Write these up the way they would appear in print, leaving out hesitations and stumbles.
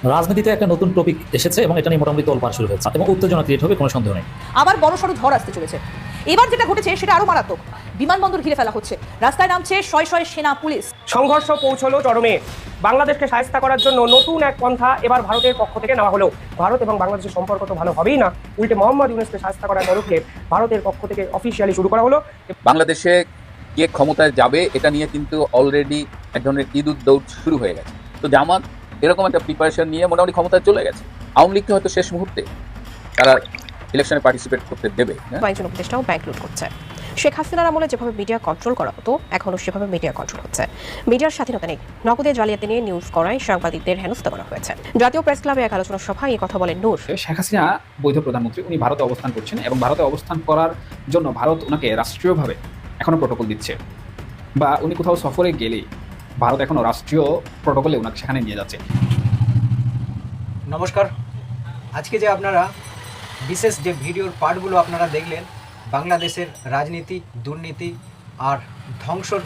রাজনীতিতে একটা নতুন টপিক এসেছে এবং এটা নিয়ে মোটামুটি তোলপাড় শুরু হয়েছে এবং উত্তেজনা ক্রিয়েট হবে, কোনো সন্দেহ নেই। আবার বড়সড় ঝড় আসতে চলেছে। এবার যেটা ঘটেছে সেটা আরো মারাত্মক। বিমানবন্দর ঘিরে ফেলা হচ্ছে, রাস্তায় নামছে শয়ে শয়ে সেনা পুলিশ। সংঘর্ষ পৌঁছলো চরমে। বাংলাদেশকে শায়েস্তা করার জন্য নতুন এক পন্থা এবার ভারতের পক্ষ থেকে নেওয়া হলো। ভারত এবং বাংলাদেশের সম্পর্ক তো ভালো হবেই না, উল্টে মোহাম্মদ ইউনূসকে শায়েস্তা করার পদক্ষেপ ভারতের পক্ষ থেকে অফিসিয়ালি শুরু করা হলো। বাংলাদেশে কে ক্ষমতায় যাবে এটা নিয়ে কিন্তু অলরেডি এক ধরনের ঈদুদ দৌড় শুরু হয়ে গেছে। তো জামাত এরকম একটা প্রিপারেশন নিয়ে মোটামুটি ক্ষমতায় চলে গেছে। আওয়ামী লীগকে হয়তো শেষ মুহূর্তে তারা ইলেকশনে পার্টিসিপেট করতে দেবে। কয়েকজন উপদেষ্টাও ব্যাংক লুট করছে। শেখ হাসিনার আমলে যেভাবে মিডিয়া কন্ট্রোল করা হতো, এখনও সেভাবে মিডিয়া কন্ট্রোল হচ্ছে। মিডিয়ার স্বাধীনতা নেই, নগদে জালিয়াতি নিয়ে নিউজ করায় সাংবাদিকদের হেনস্থা করা হয়েছে। জাতীয় প্রেস ক্লাবে এক আলোচনা সভায় এই কথা বলেন নূর। শেখ হাসিনা বৈধ প্রধানমন্ত্রী, উনি ভারতে অবস্থান করছেন এবং ভারতে অবস্থান করার জন্য ভারত ওনাকে রাষ্ট্রীয়ভাবে এখনো প্রটোকল দিচ্ছে, বা উনি কোথাও সফরে গেলেই ভারত এখনো রাষ্ট্রীয় প্রটোকলে ওনাকে সেখানে নিয়ে যাচ্ছে। নমস্কার। আজকে যে আপনারা বিশেষ যে ভিডিওর পার্টগুলো আপনারা দেখলেন, বাংলাদেশের রাজনীতি, দুর্নীতি আর ধ্বংসর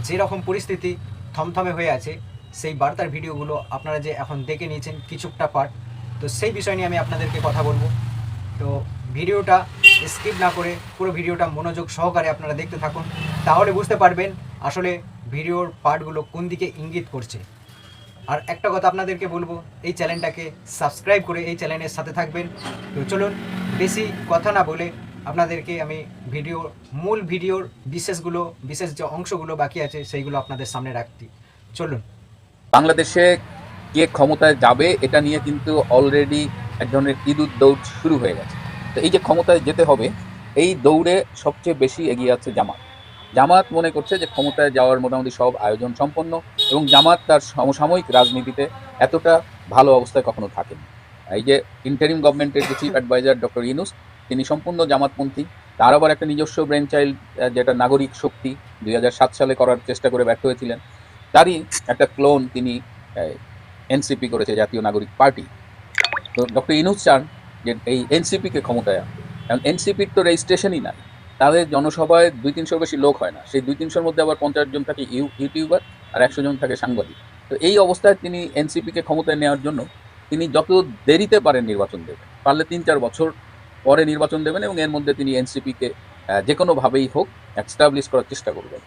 যেরকম পরিস্থিতি থমথমে হয়ে আছে, সেই বার্তার ভিডিওগুলো আপনারা যে এখন দেখে নিয়েছেন কিছুটা পার্ট, তো সেই বিষয় নিয়ে আমি আপনাদেরকে কথা বলবো। তো ভিডিওটা স্কিপ না করে পুরো ভিডিওটা মনোযোগ সহকারে আপনারা দেখতে থাকুন, তাহলে বুঝতে পারবেন আসলে ভিডিওর পার্টগুলো কোন দিকে ইঙ্গিত করছে। আর একটা কথা আপনাদেরকে বলবো, এই চ্যানেলটাকে সাবস্ক্রাইব করে এই চ্যানেলের সাথে থাকবেন। তো চলুন বেশি কথা না বলে আপনাদেরকে আমি মূল ভিডিওর বিশেষ যে অংশগুলো বাকি আছে সেইগুলো আপনাদের সামনে রাখছি। চলুন। বাংলাদেশে কে ক্ষমতায় যাবে এটা নিয়ে কিন্তু অলরেডি এক ধরনের ঈদুদ দৌড় শুরু হয়ে গেছে। তো এই যে ক্ষমতায় যেতে হবে, এই দৌড়ে সবচেয়ে বেশি এগিয়ে আছে জামাত। জামাত মনে করছে যে ক্ষমতায় যাওয়ার মোটামুটি সব আয়োজন সম্পন্ন, এবং জামাত তার সমসাময়িক রাজনীতিতে এতটা ভালো অবস্থায় কখনো থাকেনি। এই যে ইন্টারিম গভর্নমেন্টের যে চিফ অ্যাডভাইজার ডক্টর ইউনূস, তিনি সম্পূর্ণ জামাতপন্থী। তার আবার একটা নিজস্ব ব্রেন চাইল্ড, যেটা নাগরিক শক্তি 2007 সালে করার চেষ্টা করে ব্যর্থ হয়েছিলেন, তারই একটা ক্লোন তিনি এনসিপি করেছে, জাতীয় নাগরিক পার্টি। তো ডক্টর ইউনূস চান যে এই এনসিপিকে ক্ষমতায় আনতে, কারণ এনসিপির তো রেজিস্ট্রেশনই নাই। তাদের জনসভায় 200-300 বেশি লোক হয় না, সেই 200-300-র মধ্যে আবার 50 জন থাকে ইউটিউবার আর 100 জন থাকে সাংবাদিক। তো এই অবস্থায় তিনি এনসিপিকে ক্ষমতায় নেওয়ার জন্য তিনি যত দেরিতে পারেন নির্বাচন দেবেন, পারলে 3-4 বছর পরে নির্বাচন দেবেন, এবং এর মধ্যে তিনি এনসিপিকে যে কোনোভাবেই হোক এস্টাবলিশ করার চেষ্টা করবেন।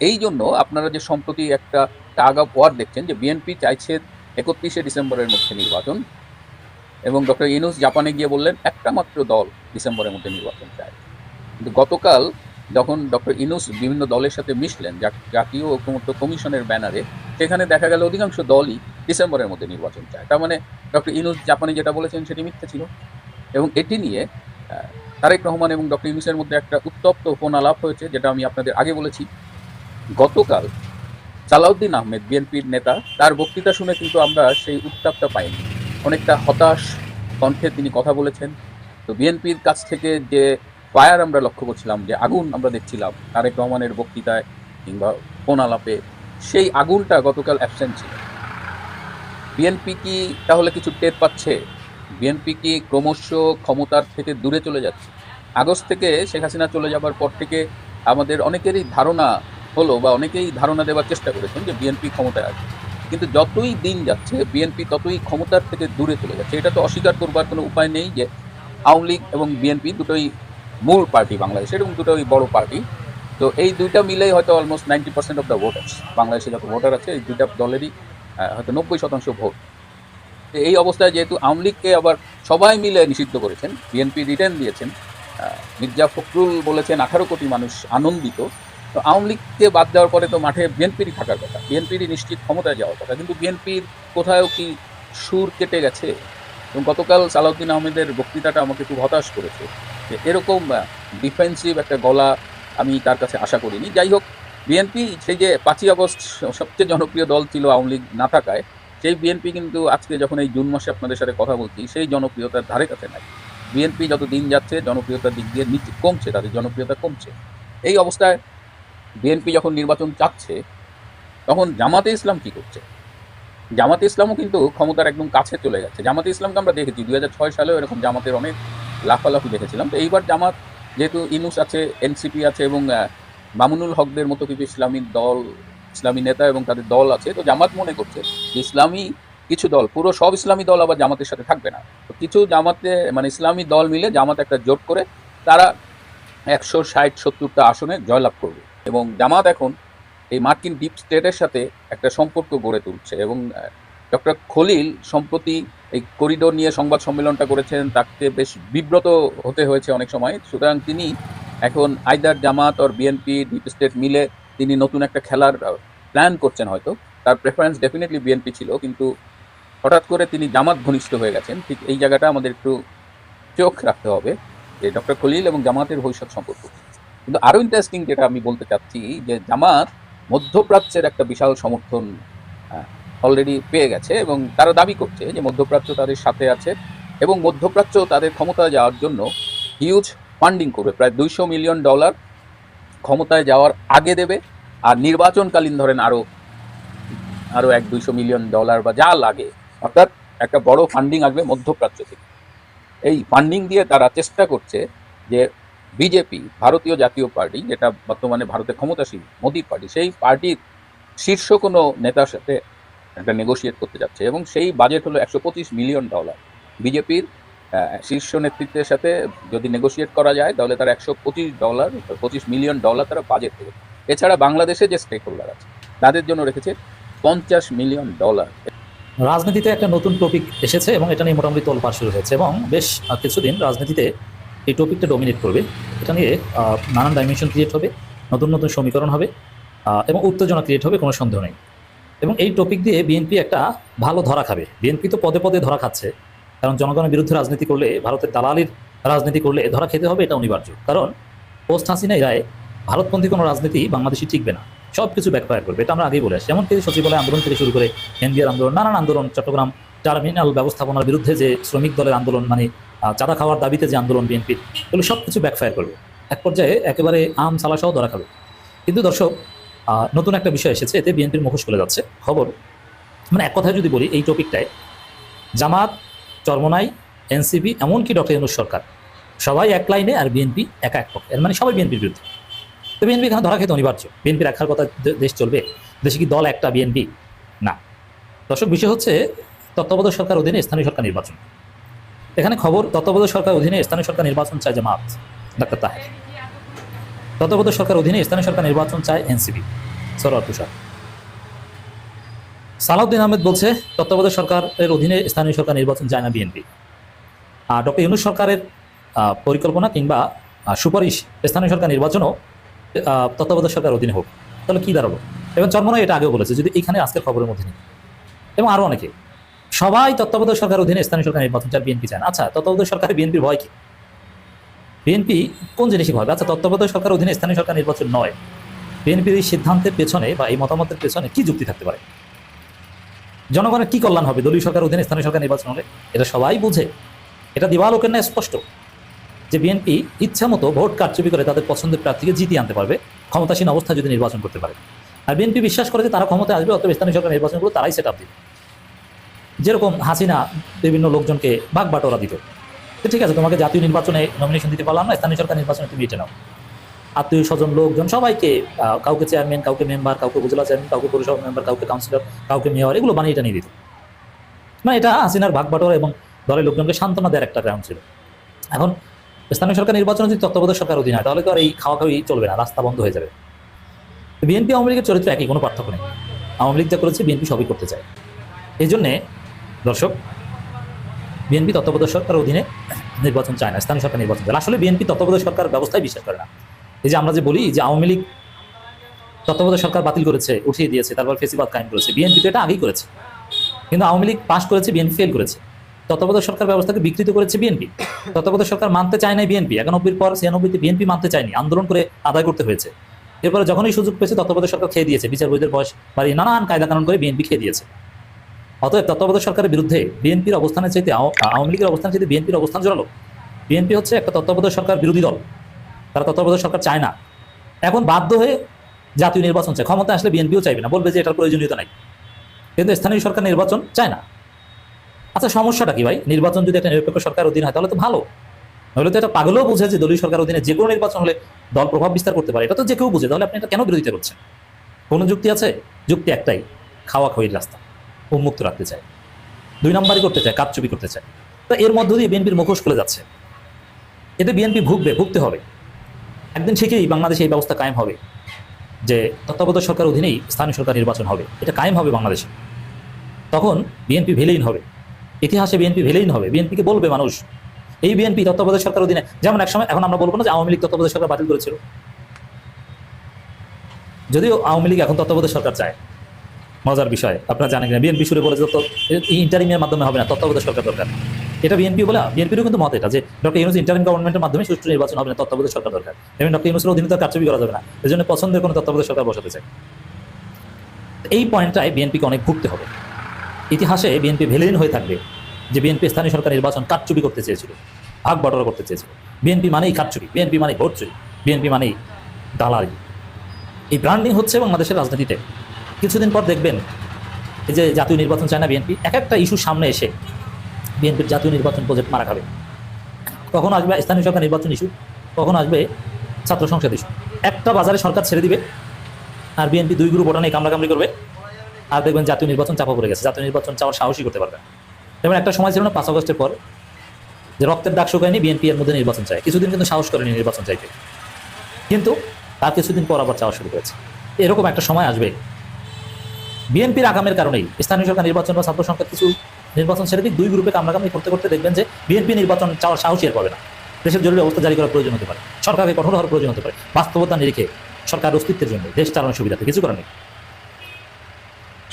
এই জন্য আপনারা যে সম্প্রতি একটা টাগ অফ ওয়ার দেখছেন, যে বিএনপি চাইছে 31শে ডিসেম্বরের মধ্যে নির্বাচন, এবং ডক্টর ইউনূস জাপানে গিয়ে বললেন একটা মাত্র দল ডিসেম্বরের মধ্যে নির্বাচন চায়। কিন্তু গতকাল যখন ডক্টর ইউনূস বিভিন্ন দলের সাথে মিশলেন জাতীয় ঐকমত্য কমিশনের ব্যানারে, সেখানে দেখা গেল অধিকাংশ দলই ডিসেম্বরের মধ্যে নির্বাচন চায়। তার মানে ডক্টর ইউনূস জাপানে যেটা বলেছেন সেটি মিথ্যা ছিল। এবং এটি নিয়ে তারেক রহমান এবং ডক্টর ইউনূসের মধ্যে একটা উত্তপ্ত ফোনালাপ হয়েছে, যেটা আমি আপনাদের আগে বলেছি। গতকাল সালাউদ্দিন আহমেদ, বিএনপির নেতা, তার বক্তৃতা শুনে কিন্তু আমরা সেই উত্তাপটা পাইনি। অনেকটা হতাশ কণ্ঠে তিনি কথা বলেছেন। তো বিএনপির কাছ থেকে যে ফায়ার আমরা লক্ষ্য করছিলাম, যে আগুন আমরা দেখছিলাম তারেক রহমানের বক্তৃতায় কিংবা ফোন আলাপে, সেই আগুনটা গতকাল অ্যাবসেন্ট ছিল। বিএনপি কি তাহলে কিছু টের পাচ্ছে? বিএনপি কি ক্রমশ ক্ষমতার থেকে দূরে চলে যাচ্ছে? আগস্ট থেকে শেখ হাসিনা চলে যাবার পর থেকে আমাদের অনেকেরই ধারণা হলো, বা অনেকেই ধারণা দেওয়ার চেষ্টা করেছেন যে বিএনপি ক্ষমতায় আছে, কিন্তু যতই দিন যাচ্ছে বিএনপি ততই ক্ষমতার থেকে দূরে চলে যাচ্ছে। এটা তো অস্বীকার করবার কোনো উপায় নেই যে আওয়ামী লীগ এবং বিএনপি দুটোই মূল পার্টি বাংলাদেশের, এবং দুটোই বড় পার্টি। তো এই দুইটা মিলেই হয়তো অলমোস্ট 90% অফ দ্য ভোটার্স, বাংলাদেশে যত ভোটার আছে এই দুইটা দলেরই হয়তো 90% ভোট। এই অবস্থায় যেহেতু আওয়ামী লীগকে আবার সবাই মিলে নিষিদ্ধ করেছেন, বিএনপি রিটার্ন দিয়েছেন, মির্জা ফখরুল বলেছেন 18 কোটি মানুষ আনন্দিত, তো আওয়ামী লীগকে বাদ দেওয়ার পরে তো মাঠে বিএনপিরই থাকার কথা, বিএনপিরই নিশ্চিত ক্ষমতায় যাওয়ার কথা। কিন্তু বিএনপির কোথাও কি সুর কেটে গেছে? এবং গতকাল সালাউদ্দিন আহমেদের বক্তৃতাটা আমাকে খুব হতাশ করেছে, যে এরকম ডিফেন্সিভ একটা গলা আমি তার কাছে আশা করিনি। যাই হোক, বিএনপি সেই যে 5ই আগস্ট সবচেয়ে জনপ্রিয় দল ছিল আওয়ামী লীগ না থাকায়, সেই বিএনপি কিন্তু আজকে যখন এই জুন মাসে আপনাদের সাথে কথা বলছি, সেই জনপ্রিয়তার ধারে কাছে নাই। বিএনপি যত দিন যাচ্ছে জনপ্রিয়তার দিক দিয়ে নিচে কমছে, তাদের জনপ্রিয়তা কমছে। এই অবস্থায় বিএনপি যখন নির্বাচন চাচ্ছে, তখন জামাতে ইসলাম কি করছে? জামাতে ইসলামও কিন্তু ক্ষমতার একদম কাছে চলে গেছে। জামাতে ইসলামকে আমরা দেখেছি 2006 সালেও এরকম জামাতের অনেক লাফালাফি দেখেছিলাম। তো এইবার জামাত, যেহেতু ইউনূস আছে, এনসিপি আছে, এবং মামুনুল হকদের মতো কিছু ইসলামী দল, ইসলামী নেতা এবং তাদের দল আছে, তো জামাত মনে করছে যে ইসলামী কিছু দল, পুরো সব ইসলামী দল আবার জামাতের সাথে থাকবে না। তো কিছু জামাতে মানে ইসলামী দল মিলে জামাত একটা জোট করে তারা 160-70টা আসনে জয়লাভ করবে। এবং জামাত এখন এই মার্কিন ডিপ স্টেটের সাথে একটা সম্পর্ক গড়ে তুলছে। এবং ডক্টর খলিল সম্প্রতি এই করিডোর নিয়ে সংবাদ সম্মেলনটা করেছেন, তাকে বেশ বিব্রত হতে হয়েছে অনেক সময়। সুতরাং তিনি এখন আইদার জামাত আর বিএনপি ডিপ স্টেট মিলে তিনি নতুন একটা খেলার প্ল্যান করছেন। হয়তো তার প্রেফারেন্স ডেফিনেটলি বিএনপি ছিল, কিন্তু হঠাৎ করে তিনি জামাত ঘনিষ্ঠ হয়ে গেছেন। ঠিক এই জায়গাটা আমাদের একটু চোখ রাখতে হবে যে ডক্টর খলিল এবং জামাতের ভবিষ্যৎ সম্পর্ক। কিন্তু আরও ইন্টারেস্টিং যেটা আমি বলতে চাচ্ছি যে জামাত মধ্যপ্রাচ্যের একটা বিশাল সমর্থন অলরেডি পেয়ে গেছে এবং তারা দাবি করছে যে মধ্যপ্রাচ্য তাদের সাথে আছে এবং মধ্যপ্রাচ্য তাদের ক্ষমতায় যাওয়ার জন্য হিউজ ফান্ডিং করবে, প্রায় $200 মিলিয়ন ক্ষমতায় যাওয়ার আগে দেবে। আর নির্বাচনকালীন ধরেন আরও $100-200 মিলিয়ন বা যা লাগে, অর্থাৎ একটা বড় ফান্ডিং আসবে মধ্যপ্রাচ্য থেকে। এই ফান্ডিং দিয়ে তারা চেষ্টা করছে যে বিজেপি, ভারতীয় জাতীয় পার্টি, যেটা বর্তমানে ভারতে ক্ষমতাসীন মোদী পার্টি, সেই পার্টির শীর্ষ কোনো নেতার সাথে একটা নেগোশিয়েট করতে যাচ্ছে এবং সেই বাজেট হলো $125 মিলিয়ন। বিজেপির শীর্ষ নেতৃত্বের সাথে যদি নেগোশিয়েট করা যায় তাহলে তারা $125 মিলিয়ন তারা বাজেট দেবে। এছাড়া বাংলাদেশে যে স্টেক হোল্ডার আছে তাদের জন্য রেখেছে $50 মিলিয়ন। রাজনীতিতে একটা নতুন টপিক এসেছে এবং এটা নিয়ে মোটামুটি তোলপাড় শুরু হয়েছে এবং বেশ কিছুদিন রাজনীতিতে এই টপিকটা ডমিনেট করবে। এটা নিয়ে নানান ডাইমেনশন ক্রিয়েট হবে, নতুন নতুন সমীকরণ হবে এবং উত্তেজনা ক্রিয়েট হবে, কোনো সন্দেহ নেই। এবং এই টপিক দিয়ে বিএনপি একটা ভালো ধরা খাবে। বিএনপি তো পদে পদে ধরা খাচ্ছে, কারণ জনগণের বিরুদ্ধে রাজনীতি করলে, ভারতের দালালির রাজনীতি করলে ধরা খেতে হবে, এটা অনিবার্য। কারণ পোস্ট হাসিনা এরায় ভারতপন্থী কোনো রাজনীতি বাংলাদেশে টিকবে না, সব কিছু ব্যাকফায়ার করবে। এটা আমরা আগেই বলে আসছি। এমনকি সচিবালয় আন্দোলন থেকে শুরু করে এনবিআর আন্দোলন, নানান আন্দোলন, চট্টগ্রাম টার্মিনাল ব্যবস্থাপনার বিরুদ্ধে যে শ্রমিক দলের আন্দোলন, মানে চাঁদা খাওয়ার দাবিতে যে আন্দোলন বিএনপির, এগুলো সব কিছু ব্যাকফায়ার করবে। এক পর্যায়ে একেবারে আম সালাসহ ধরা খাবে। কিন্তু দর্শক, নতুন একটা বিষয় এসেছে, এতে বিএনপির মুখোশ খুলে যাচ্ছে খবর। মানে এক কথায় যদি বলি, এই টপিকটায় জামাত, চরমোনাই, এনসিপি, এমনকি ডক্টর ইউনূস সরকার সবাই এক লাইনে, আর বিএনপি একা এক পক্ষে, এর মানে সবাই বিএনপির বিরুদ্ধে। তো বিএনপি এখানে ধরা খেতে অনিবার্য। বিএনপির রাখার কথা, দেশ চলবে, দেশে কি দল একটা বিএনপি? না দর্শক, বিষয় হচ্ছে তত্ত্বাবধায়ক সরকার অধীনে স্থানীয় সরকার নির্বাচন। এখানে খবর, তত্ত্বাবধায়ক সরকার অধীনে স্থানীয় সরকার নির্বাচন চায় জামাত, ডাক্তার তাহের। তত্ত্বাবধায়ক সরকার অধীনে স্থানীয় সরকার নির্বাচন চায় এনসিপি, সরোয়ার তুষার। সালাউদ্দিন আহমেদ বলছে তত্ত্বাবধায়ক সরকারের অধীনে স্থানীয় সরকার নির্বাচন চায় না বিএনপি। আর ডক্টর ইউনূস সরকারের পরিকল্পনা কিংবা সুপারিশ স্থানীয় সরকার নির্বাচনও তত্ত্বাবধায়ক সরকার অধীনে হোক। তাহলে কী দাঁড়ালো? এবং চরমোনাই এটা আগেও বলেছে, যদি এখানে আজকের খবরের মধ্যে নেই, এবং আরও অনেকে, সবাই তত্ত্বাবধায়ক সরকার অধীনে স্থানীয় সরকার নির্বাচন চায়, বিএনপি চায় না। আচ্ছা, তত্ত্বাবধায়ক সরকারে বিএনপির ভয় কি? বিএনপি কোন জিনিসই ভয়? আচ্ছা, তত্ত্বাবধায়ক সরকার অধীনে স্থানীয় সরকার নির্বাচন নয়, বিএনপির এই সিদ্ধান্তের পেছনে বা এই মতামতের পেছনে কি যুক্তি থাকতে পারে? জনগণের কি কল্যাণ হবে দলীয় সরকার অধীনে স্থানীয় সরকার নির্বাচন হলে? এটা সবাই বুঝে, এটা দিবালোকের ন্যায় স্পষ্ট যে বিএনপি ইচ্ছা মতো ভোট কারচুপি করে তাদের পছন্দের প্রার্থীকে জিতিয়ে আনতে পারবে ক্ষমতাসীন অবস্থায় যদি নির্বাচন করতে পারে। আর বিএনপি বিশ্বাস করে যে তারা ক্ষমতায় আসবে, অথবা স্থানীয় সরকার নির্বাচনগুলো তারাই সেট আপ দিবে। যেরকম হাসিনা বিভিন্ন লোকজনকে ভাগ বাটোয়ারা দিত, তো ঠিক আছে, তোমাকে জাতীয় নির্বাচনে নমিনেশন দিতে পারলাম না, স্থানীয় সরকার নির্বাচনে তুমি এটা নাও। আত্মীয় স্বজন লোকজন সবাইকে, কাউকে চেয়ারম্যান, কাউকে মেম্বার, কাউকে উপজেলা চেয়ারম্যান, কাউকে পৌরসভা মেম্বার, কাউকে কাউন্সিলর, কাউকে মেয়র, এগুলো বানিয়ে এটা নিয়ে দিত। মানে এটা হাসিনার ভাগ বাটোয়ারা এবং দলের লোকজনকে সান্ত্বনা দেওয়ার একটা গ্রাউন্ড ছিল। এখন স্থানীয় সরকার নির্বাচনে যদি তত্ত্বাবধায়ক সরকার অধীন হয়, তাহলে তো আর এই খাওয়া খাওয়াই চলবে না, রাস্তা বন্ধ হয়ে যাবে। বিএনপি আওয়ামী লীগের চরিত্র একই, কোনো পার্থক্য নেই। আওয়ামী লীগ যা করেছে বিএনপি সবই করতে চায়। এই জন্যে দর্শক, বিএনপি তত্ত্বাবধায়ক সরকার অধীনে নির্বাচন চায় না, স্থানীয় সরকার নির্বাচন চায়। আসলে বিএনপি তত্ত্বাবধায়ক সরকার ব্যবস্থায় বিশ্বাস করে না। এই যে আমরা যে বলি যে আওয়ামী লীগ তত্ত্বাবধায়ক সরকার বাতিল করেছে, উঠিয়ে দিয়েছে, তারপর ফেসিবাদ কায়েম করেছে, বিএনপি তো এটা আগেই করেছে। কিন্তু আওয়ামী লীগ পাশ করেছে, বিএনপি ফেল করেছে। তত্ত্বাবধায়ক সরকার ব্যবস্থাকে বিকৃত করেছে বিএনপি। তত্ত্বাবধায়ক সরকার মানতে চায় না বিএনপি, 91 পর 96-তে বিএনপি মানতে চায়নি, আন্দোলন করে আদায় করতে হয়েছে। এরপরে যখনই সুযোগ পেয়েছে তত্ত্বাবধায়ক সরকার খেয়ে দিয়েছে, বিচার বৈধের বয়স বাড়িয়ে নানান কায়দা কানুন করে বিএনপি খেয়ে দিয়েছে। অতএব তত্ত্বাবধায়ক সরকারের বিরুদ্ধে বিএনপির অবস্থানের চাইতে আওয়ামী লীগের অবস্থান চাইতে বিএনপির অবস্থান জোরালো। বিএনপি হচ্ছে একটা তত্ত্বাবধায়ক সরকার বিরোধী দল, তারা তত্ত্বাবধায়ক সরকার চায় না। এখন বাধ্য হয়ে জাতীয় নির্বাচন চায়, ক্ষমতা আসলে বিএনপিও চাইবে না, বলবে যে এটার প্রয়োজনীয়তা নাই। কিন্তু স্থানীয় সরকার নির্বাচন চায় না। আচ্ছা, সমস্যাটা কি ভাই? নির্বাচন যদি একটা নিরপেক্ষ সরকার অধীন হয় তাহলে তো ভালো। নইলে তো এটা পাগলেও বুঝে যে দলীয় সরকার অধীনে যে কোনো নির্বাচন হলে দল প্রভাব বিস্তার করতে পারে, এটা তো যে কেউ বুঝে। তাহলে আপনি এটা কেন বিরোধিতা করছেন? কোনো যুক্তি আছে? যুক্তি একটাই, খাওয়া খাওয়ির রাস্তা উন্মুক্ত রাখতে চায়। দুই নম্বরই করতে চায়, কারচুপি করতে চায়। তো এর মধ্য দিয়ে বিএনপির মুখোশ খুলে যাচ্ছে। এতে বিএনপি ভুগতে হবে। একদিন ঠিকই বাংলাদেশে এই ব্যবস্থা কায়েম হবে যে তত্ত্বাবধায়ক সরকার অধীনেই স্থানীয় সরকার নির্বাচন হবে, এটা কায়েম হবে বাংলাদেশে। তখন বিএনপি ভিলেইন হবে, ইতিহাসে বিএনপি ভিলেইন হবে। বিএনপিকে বলবে মানুষ, এই বিএনপি তত্ত্বাবধায়ক সরকার অধীনে, যেমন একসময়, এখন আমরা বলবো না যে আওয়ামী লীগ তত্ত্বাবধায়ক সরকার বাতিল করেছিল, যদিও আওয়ামী লীগ এখন তত্ত্বাবধায়ক সরকার চায়। মজার বিষয়, আপনারা জানেন কিনা, বিএনপি শুরু বলেছে ইন্টারিমের মাধ্যমে হবে না, তত্ত্বাবধায়ক সরকার দরকার। এটা বিএনপি বলে, বিএনপিরও কিন্তু মত এটা যে ডক্টর ইউনূস ইন্টারিম গভর্নমেন্টের মাধ্যমে সুষ্ঠু নির্বাচন হবে না, তত্ত্বাবধায়ক সরকার দরকার। এবং ডক্টর ইউনূসের অধীনে তার কারচুপি করা যাবে না, এই জন্য পছন্দের কোনো তত্ত্বাবধায়ক সরকার বসাতে চায়। এই পয়েন্টটায় বিএনপিকে অনেক ভুগতে হবে। ইতিহাসে বিএনপি ভিলেন হয়ে থাকবে যে বিএনপি স্থানীয় সরকার নির্বাচন কারচুপি করতে চেয়েছিল, ভাগ বটরা করতে চেয়েছিল। বিএনপি মানেই কারচুপি, বিএনপি মানেই ভোট চুরি, বিএনপি মানেই দালালি। এই ব্র্যান্ডিং হচ্ছে বাংলাদেশের রাজনীতিতে। কিছুদিন পর দেখবেন এই যে জাতীয় নির্বাচন চায় না বিএনপি, এক একটা ইস্যুর সামনে এসে বিএনপির জাতীয় নির্বাচন প্রজেক্ট মারা খাবে। কখন আসবে স্থানীয় সরকার নির্বাচন ইস্যু, কখন আসবে ছাত্র সংসদ ইস্যু। একটা বাজারে সরকার ছেড়ে দিবে আর বিএনপি দুই গ্রুপ ওটা নিয়ে কামড়াকামড়ি করবে, আর দেখবেন জাতীয় নির্বাচন চাপা পড়ে গেছে, জাতীয় নির্বাচন চাওয়ার সাহসই করতে পারবে। যেমন একটা সময় ছিল না 5 আগস্টের পর, যে রক্তের দাগ শুকায়নি, বিএনপি এর মধ্যে নির্বাচন চায়, কিছুদিন কিন্তু সাহস করেনি নির্বাচন চাইতে, কিন্তু তার কিছুদিন পর আবার চাওয়া শুরু করেছে। এরকম একটা সময় আসবে বিএনপির আগামের কারণেই স্থানীয় সরকার নির্বাচন বা ছাত্র সংসদ কিছু নির্বাচন ছেড়ে দিক, দুই গ্রুপে কামড়াকামড়ি করতে করতে দেখবেন যে বিএনপি নির্বাচন চাওয়ার সাহসই আর পাবে না। দেশের জরুরি অবস্থা জারি করার প্রয়োজন হতে পারে, সরকারকে কঠোর হওয়ার প্রয়োজন হতে পারে, বাস্তবতা নিরিখে সরকার অস্তিত্বের জন্য, দেশ চালানোর সুবিধাতে কিছু করার নেই।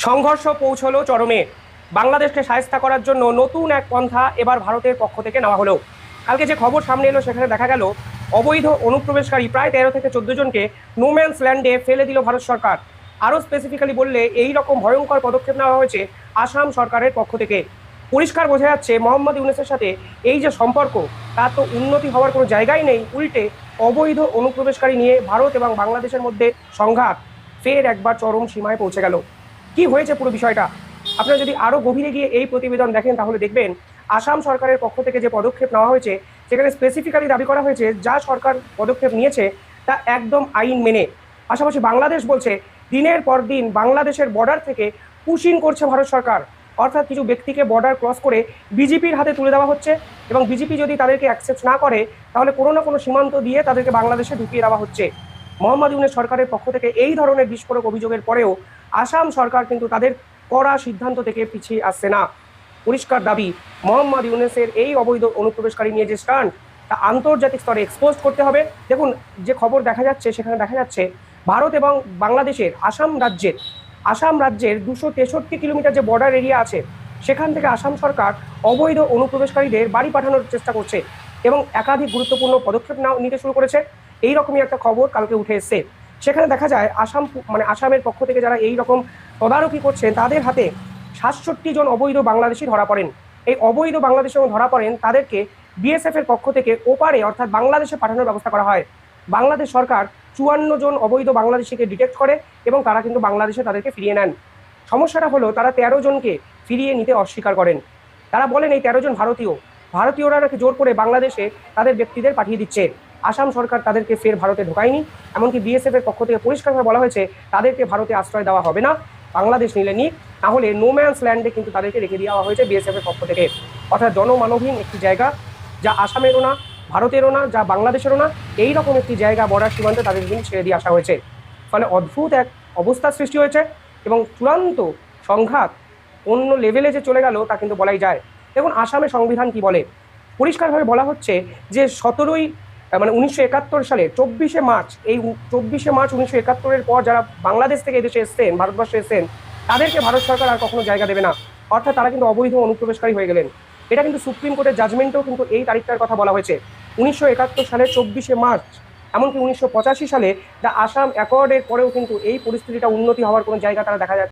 সংঘর্ষ পৌঁছলো চরমে। বাংলাদেশকে শায়েস্তা করার জন্য নতুন এক পন্থা এবার ভারতের পক্ষ থেকে নেওয়া হলো। কালকে যে খবর সামনে এলো সেখানে দেখা গেল অবৈধ অনুপ্রবেশকারী প্রায় 13 থেকে 14 জনকে নোম্যান্স ল্যান্ডে ফেলে দিল ভারত সরকার। আরও স্পেসিফিক্যালি বললে এই রকম ভয়ঙ্কর পদক্ষেপ নেওয়া হয়েছে আসাম সরকারের পক্ষ থেকে। পরিষ্কার বোঝা যাচ্ছে মোহাম্মদ ইউনূসের সাথে এই যে সম্পর্ক, তার তো উন্নতি হওয়ার কোনো জায়গাই নেই, উল্টে অবৈধ অনুপ্রবেশকারী নিয়ে ভারত এবং বাংলাদেশের মধ্যে সংঘাত ফের একবার চরম সীমায় পৌঁছে গেল। কি হয়েছে পুরো বিষয়টা আপনারা যদি আরও গভীরে গিয়ে এই প্রতিবেদন দেখেন তাহলে দেখবেন আসাম সরকারের পক্ষ থেকে যে পদক্ষেপ নেওয়া হয়েছে সেখানে স্পেসিফিক্যালি দাবি করা হয়েছে যা সরকার পদক্ষেপ নিয়েছে তা একদম আইন মেনে। পাশাপাশি বাংলাদেশ বলছে দিনের পর দিন বাংলাদেশের বর্ডার থেকে পুশিং করছে ভারত সরকার, অর্থাৎ কিছু ব্যক্তিকে বর্ডার ক্রস করে বিজেপির হাতে তুলে দেওয়া হচ্ছে এবং বিজেপি যদি তাদেরকে অ্যাকসেপ্ট না করে তাহলে কোনো না কোনো সীমান্ত দিয়ে তাদেরকে বাংলাদেশে ঢুকিয়ে দেওয়া হচ্ছে। মোহাম্মদ ইউনূস সরকারের পক্ষ থেকে এই ধরনের বিস্ফোরক অভিযোগের পরেও আসাম সরকার কিন্তু তাদের কড়া সিদ্ধান্ত থেকে পিছিয়ে আসছে না। পরিষ্কার দাবি, মোহাম্মদ ইউনূসের এই অবৈধ অনুপ্রবেশকারী নিয়ে যে স্ট্যান্ড তা আন্তর্জাতিক স্তরে এক্সপোজ করতে হবে। দেখুন যে খবর দেখা যাচ্ছে সেখানে দেখা যাচ্ছে ভারত এবং বাংলাদেশের আসাম রাজ্যের 263 কিলোমিটার যে বর্ডার এরিয়া আছে সেখান থেকে আসাম সরকার অবৈধ অনুপ্রবেশকারীদের বাড়ি পাঠানোর চেষ্টা করছে এবং একাধিক গুরুত্বপূর্ণ পদক্ষেপ নিতে শুরু করেছে। এই রকমই একটা খবর কালকে উঠে এসছে। সেখানে দেখা যায় আসামের পক্ষ থেকে যারা এই রকম তদারকি করছেন তাদের হাতে 67 জন অবৈধ বাংলাদেশি ধরা পড়েন। এই অবৈধ বাংলাদেশি ধরা পড়েন তাদেরকে বিএসএফ এর পক্ষ থেকে ওপারে অর্থাৎ বাংলাদেশে পাঠানোর ব্যবস্থা করা হয়। বাংলাদেশ সরকার 54 জন অবৈধ বাংলাদেশিকে ডিটেক্ট করে এবং তারা কিন্তু বাংলাদেশে তাদেরকে ফিরিয়ে নেন। সমস্যাটা হলো তারা 13 জনকে ফিরিয়ে নিতে অস্বীকার করেন। তারা বলেন এই 13 জন ভারতীয়রা নাকি জোর করে বাংলাদেশে তাদের ব্যক্তিদের পাঠিয়ে দিচ্ছে। আসাম সরকার তাদেরকে ফের ভারতে ঢোকায়নি, এমনকি বিএসএফ এর পক্ষ থেকে পরিষ্কারভাবে বলা হয়েছে তাদেরকে ভারতে আশ্রয় দেওয়া হবে না, বাংলাদেশ নিলে নিক, তাহলে নোম্যান্স ল্যান্ডে কিন্তু তাদেরকে রেখে দেওয়া হয়েছে বিএসএফ এর পক্ষ থেকে। অর্থাৎ জনমানবহীন একটি জায়গা, যা আসামেরও না, ভারতেরও না, যা বাংলাদেশেরও না, এই রকম একটি জায়গা বর্ডার সীমান্তে তাদের কিন্তু ছেড়ে দিয়ে আসা হয়েছে। ফলে অদ্ভুত এক অবস্থার সৃষ্টি হয়েছে এবং চূড়ান্ত সংঘাত অন্য লেভেলে যে চলে গেল তা কিন্তু বলাই যায়। দেখুন আসামের সংবিধান কি বলে, পরিষ্কারভাবে বলা হচ্ছে যে 1971 সালের 24শে মার্চ, এই 24শে মার্চ 1971-এর পর যারা বাংলাদেশ থেকে এদেশে এসছেন, ভারতবর্ষে এসছেন, তাদেরকে ভারত সরকার আর কখনো জায়গা দেবে না, অর্থাৎ তারা কিন্তু অবৈধ অনুপ্রবেশকারী হয়ে গেলেন। এটা কিন্তু সুপ্রিম কোর্টের জাজমেন্টেও কিন্তু এই তারিখটার কথা বলা হয়েছে, 1971 সালের 24শে মার্চ। এমনকি 1985 সালে দ্য আসাম অ্যাকর্ডের পরেও কিন্তু এই পরিস্থিতিটা উন্নতি হওয়ার কোনো জায়গা তারা দেখা যাচ্ছে।